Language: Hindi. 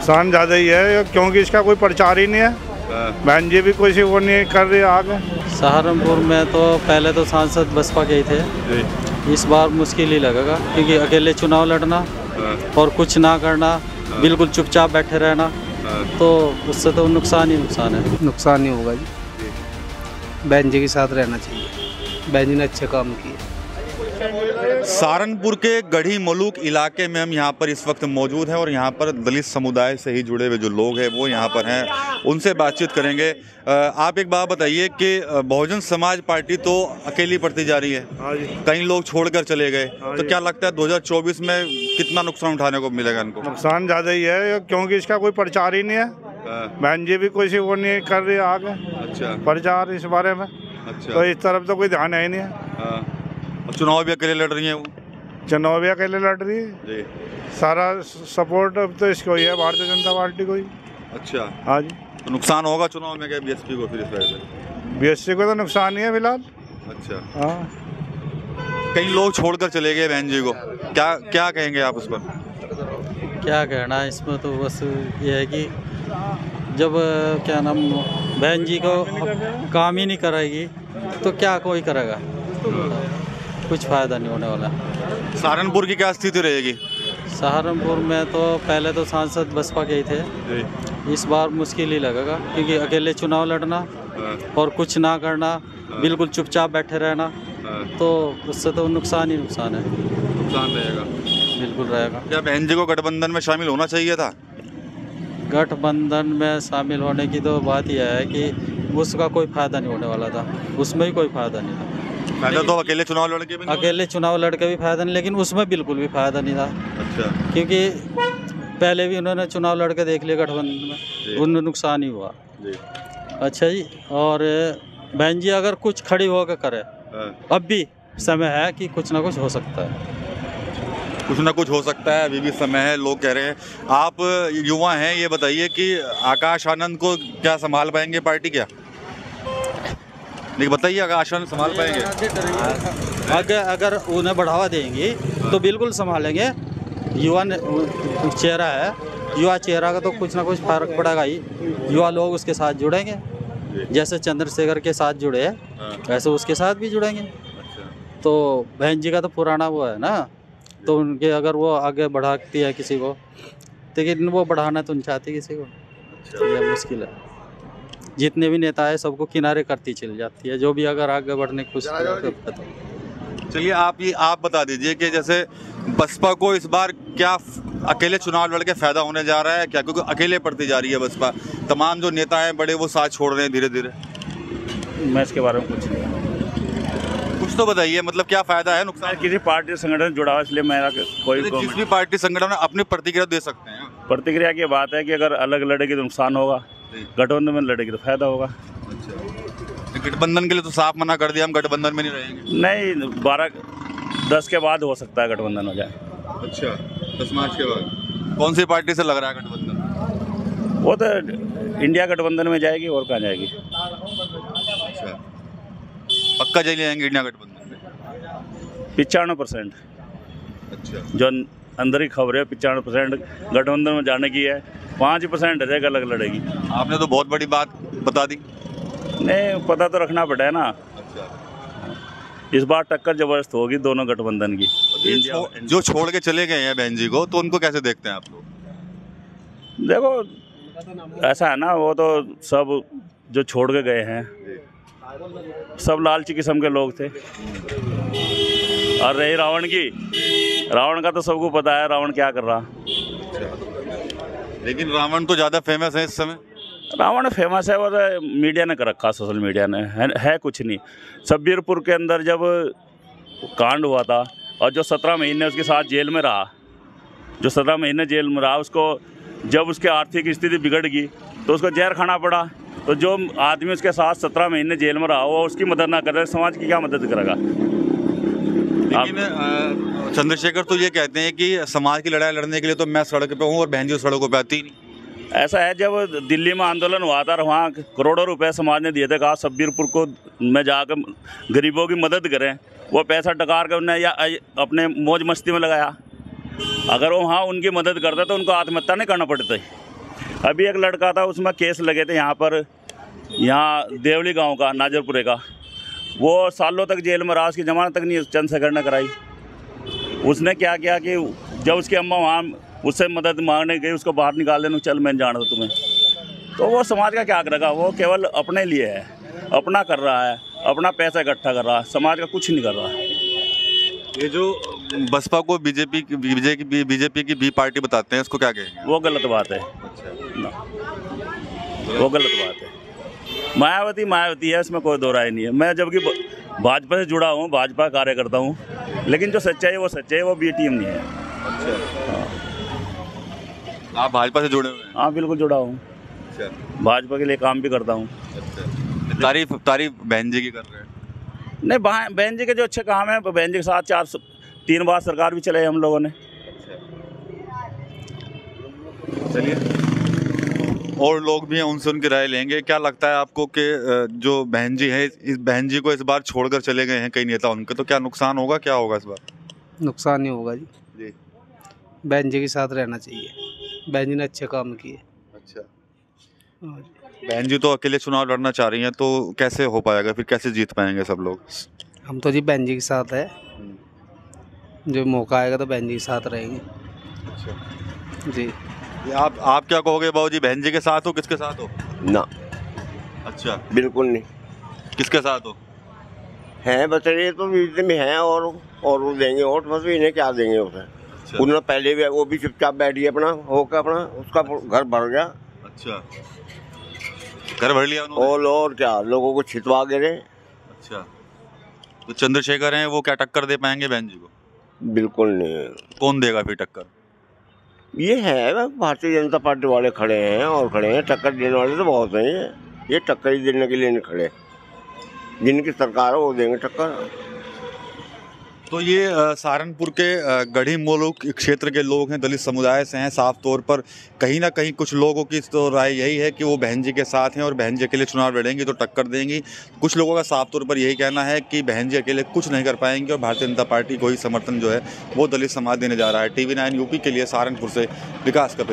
नुकसान ज़्यादा ही है क्योंकि इसका कोई प्रचार ही नहीं है। बहन जी भी कोई वो नहीं कर रही आगे। सहारनपुर में तो पहले तो सांसद बसपा के ही थे, इस बार मुश्किल ही लगेगा क्योंकि अकेले चुनाव लड़ना और कुछ ना करना, बिल्कुल चुपचाप बैठे रहना, तो उससे तो नुकसान ही नुकसान है। नुकसान ही होगा जी, बहन जी के साथ रहना चाहिए, बहन जी ने अच्छे काम किए। सहारनपुर के गढ़ी मलूक इलाके में हम यहाँ पर इस वक्त मौजूद हैं और यहाँ पर दलित समुदाय से ही जुड़े हुए जो लोग हैं वो यहाँ पर हैं, उनसे बातचीत करेंगे। आप एक बात बताइए कि बहुजन समाज पार्टी तो अकेली पड़ती जा रही है, कई लोग छोड़कर चले गए, तो क्या लगता है 2024 में कितना नुकसान उठाने को मिलेगा इनको? नुकसान ज़्यादा ही है क्योंकि इसका कोई प्रचार ही नहीं है। बहन जी भी कोई वो नहीं कर रही आगे। अच्छा, प्रचार इस बारे में। अच्छा, तो इस तरफ तो कोई ध्यान है ही नहीं है। चुनाव भी अकेले लड़ रही है, वो चुनाव भी अकेले लड़ रही है जी। सारा सपोर्ट अब तो इसको ही है, भारतीय जनता पार्टी को ही। अच्छा, हाँ जी। तो नुकसान होगा चुनाव में क्या बीएसपी को? फिर इस वजह से बीएसपी को तो नुकसान ही है फिलहाल। अच्छा, हाँ। कई लोग छोड़कर चले गए बहन जी को, क्या कहेंगे आप उस पर? क्या कहना है इसमें, तो बस ये है कि जब क्या नाम बहन जी को काम ही नहीं कराएगी तो क्या कोई करेगा, कुछ फ़ायदा नहीं होने वाला। सहारनपुर की क्या स्थिति रहेगी? सहारनपुर में तो पहले तो सांसद बसपा के ही थे, इस बार मुश्किल ही लगेगा क्योंकि अकेले चुनाव लड़ना और कुछ ना करना, बिल्कुल चुपचाप बैठे रहना, तो उससे तो नुकसान ही नुकसान है। नुकसान रहेगा, बिल्कुल रहेगा। क्या बहन जी को गठबंधन में शामिल होना चाहिए था? गठबंधन में शामिल होने की तो बात यह है कि उसका कोई फ़ायदा नहीं होने वाला था, उसमें भी कोई फ़ायदा नहीं था। फायदा तो अकेले चुनाव लड़के भी नहीं, अकेले चुनाव लड़के भी फायदा नहीं, लेकिन उसमें बिल्कुल भी फायदा नहीं था। अच्छा, क्योंकि पहले भी उन्होंने चुनाव लड़के देख लिया गठबंधन में, उन्हें नुकसान ही हुआ जी। अच्छा जी, और बहन जी अगर कुछ खड़ी होकर करे, अब भी समय है कि कुछ ना कुछ हो सकता है। कुछ ना कुछ हो सकता है, अभी भी समय है, लोग कह रहे हैं। आप युवा हैं, ये बताइए कि आकाश आनंद को क्या संभाल पाएंगे पार्टी? क्या नहीं बताइए, आकाश आनंद संभाल पाएंगे? आगे अगर उन्हें बढ़ावा देंगे तो बिल्कुल संभालेंगे। युवा चेहरा है, युवा चेहरा का तो कुछ ना कुछ फर्क पड़ेगा ही, युवा लोग उसके साथ जुड़ेंगे, जैसे चंद्रशेखर के साथ जुड़े वैसे उसके साथ भी जुड़ेंगे। तो बहन जी का तो पुराना वो है ना, तो उनके अगर वो आगे बढ़ाती है किसी को, लेकिन वो बढ़ाना तो नहीं चाहती किसी को, ये मुश्किल है। जितने भी नेता है सबको किनारे करती चली जाती है, जो भी अगर आगे बढ़ने की कोशिश करता है। चलिए आप बता दीजिए कि जैसे बसपा को इस बार क्या अकेले चुनाव लड़के फायदा होने जा रहा है क्या? क्योंकि अकेले पड़ती जा रही है बसपा, तमाम जो नेता हैं बड़े वो साथ छोड़ रहे हैं धीरे धीरे। मैं इसके बारे में कुछ नहीं, कुछ तो बताइए, मतलब क्या फायदा है, नुकसान? किसी पार्टी संगठन से जुड़ा हुआ, इसलिए मेरा कोई जिस भी पार्टी संगठन में अपनी प्रतिक्रिया दे सकते हैं। प्रतिक्रिया की बात है कि अगर अलग लड़ेगी तो नुकसान होगा, गठबंधन में लड़ेगी तो फायदा होगा। अच्छा, गठबंधन के लिए तो साफ मना कर दिया, हम गठबंधन में नहीं रहेंगे। नहीं, 12-10 के बाद हो सकता है गठबंधन हो जाए। अच्छा, 10 मार्च के बाद कौन सी पार्टी से लग रहा है गठबंधन? वो तो इंडिया गठबंधन में जाएगी, और कहाँ जाएगी। अच्छा, पक्का चले जाएंगे इंडिया गठबंधन में? 95%। अच्छा, जो अंदर ही खबर है 95% गठबंधन में जाने की है, 5% रहेगा अलग लड़ेगी। आपने तो बहुत बड़ी बात बता दी। नहीं, पता तो रखना पड़ता है ना। अच्छा, इस बार टक्कर जबरदस्त होगी दोनों गठबंधन की। जो छोड़ के चले गए हैं बहन जी को, तो उनको कैसे देखते हैं आप लोग? देखो ऐसा है ना, वो तो सब जो छोड़ के गए हैं सब लालची किस्म के लोग थे। और रही रावण की, रावण का तो सबको पता है रावण क्या कर रहा। लेकिन रावण तो ज़्यादा फेमस है इस समय। रावण फेमस है, वो मीडिया ने कर रखा, सोशल मीडिया ने है कुछ नहीं। सब्बीरपुर के अंदर जब कांड हुआ था और जो 17 महीने उसके साथ जेल में रहा, जो 17 महीने जेल में रहा, उसको जब उसकी आर्थिक स्थिति बिगड़ गई तो उसको जहर खाना पड़ा। तो जो आदमी उसके साथ 17 महीने जेल में रहा वो उसकी मदद ना करे, समाज की क्या मदद करेगा? लेकिन चंद्रशेखर तो ये कहते हैं कि समाज की लड़ाई लड़ने के लिए तो मैं सड़क पे हूँ और बहन जी सड़कों पे आती नहीं। ऐसा है, जब दिल्ली में आंदोलन हुआ था, वहाँ करोड़ों रुपए समाज ने दिए थे, कहा सब्बीरपुर को में जाकर गरीबों की मदद करें। वो पैसा डकार कर उन्हें या अपने मौज मस्ती में लगाया। अगर वो वहाँ उनकी मदद करते तो उनको आत्महत्या नहीं करना पड़ती। अभी एक लड़का था, उसमें केस लगे थे यहाँ पर, यहाँ देवली गांव का, नाजरपुरे का। वो सालों तक जेल में रहा, उसकी जमानत तक नहीं चंद सेकंड ने कराई। उसने क्या किया कि जब उसकी अम्मा वहाँ उससे मदद मांगने गई, उसको बाहर निकाल देने, चल मैं जाना था तुम्हें। तो वो समाज का क्या रखा, वो केवल अपने लिए है, अपना कर रहा है, अपना पैसा इकट्ठा कर रहा है, समाज का कुछ नहीं कर रहा। ये जो बसपा को बीजेपी की बी पार्टी बताते हैं, इसको क्या कहेंगे? वो गलत बात है। वो गलत बात है। मायावती है, इसमें कोई दो राय नहीं है। मैं जबकि भाजपा से जुड़ा हूँ, भाजपा कार्यकर्ता हूँ, लेकिन जो सच्चाई है वो सच्चाई है, वो बी टीम नहीं है। आप भाजपा से जुड़े हुए हैं? हाँ बिल्कुल जुड़ा हूँ। भाजपा के लिए काम भी करता हूँ। तारीफ बहन जी की कर रहे हैं? नहीं, बहन जी के जो अच्छे काम है, बहन जी के साथ 3 बार सरकार भी चलाई हम लोगों ने। चलिए, और लोग भी हैं, उनसे उनकी राय लेंगे। क्या लगता है आपको कि जो बहन जी है, इस बहन जी को इस बार छोड़कर चले गए हैं कई नेता उनके, तो क्या नुकसान होगा, क्या होगा इस बार? नुकसान नहीं होगा जी। बहन जी के साथ रहना चाहिए, बहन जी ने अच्छे काम किए। अच्छा, बहन जी तो अकेले चुनाव लड़ना चाह रही हैं, तो कैसे हो पाएगा फिर, कैसे जीत पाएंगे सब लोग? हम तो जी बहन जी के साथ है, जो मौका आएगा तो बहन जी के साथ रहेंगे। अच्छा जी। आप क्या कहोगे बाबू जी, बहन जी के साथ हो, किसके साथ हो? ना। अच्छा, बिल्कुल नहीं। किसके साथ हो? हैं बस ये तो बीच में हैं, और वो देंगे वोट, बस इन्हें क्या देंगे उसे। अच्छा। उन्होंने पहले भी, वो भी चुपचाप बैठी अपना होकर, अपना उसका घर भर गया। अच्छा, घर भर लिया उन्होंने? और क्या, लोगों को छितवा गिरे। अच्छा, तो चंद्रशेखर हैं, वो क्या टक्कर दे पाएंगे बहन जी को? बिल्कुल नहीं। कौन देगा फिर टक्कर? ये है, भारतीय जनता पार्टी वाले खड़े हैं, और खड़े हैं, टक्कर देने वाले तो बहुत हैं। ये टक्कर ही देने के लिए नहीं खड़े, जिनकी सरकार है वो देंगे टक्कर। तो ये सहारनपुर के गढ़ी मोलूक क्षेत्र के लोग हैं, दलित समुदाय से हैं। साफ तौर पर कहीं ना कहीं कुछ लोगों की तो राय यही है कि वो बहन जी के साथ हैं और बहन जी अकेले चुनाव लड़ेंगी तो टक्कर देंगी। कुछ लोगों का साफ तौर पर यही कहना है कि बहन जी अकेले कुछ नहीं कर पाएंगे और भारतीय जनता पार्टी को ही समर्थन जो है वो दलित समाज देने जा रहा है। TV9 यूपी के लिए सहारनपुर से विकास कपेल।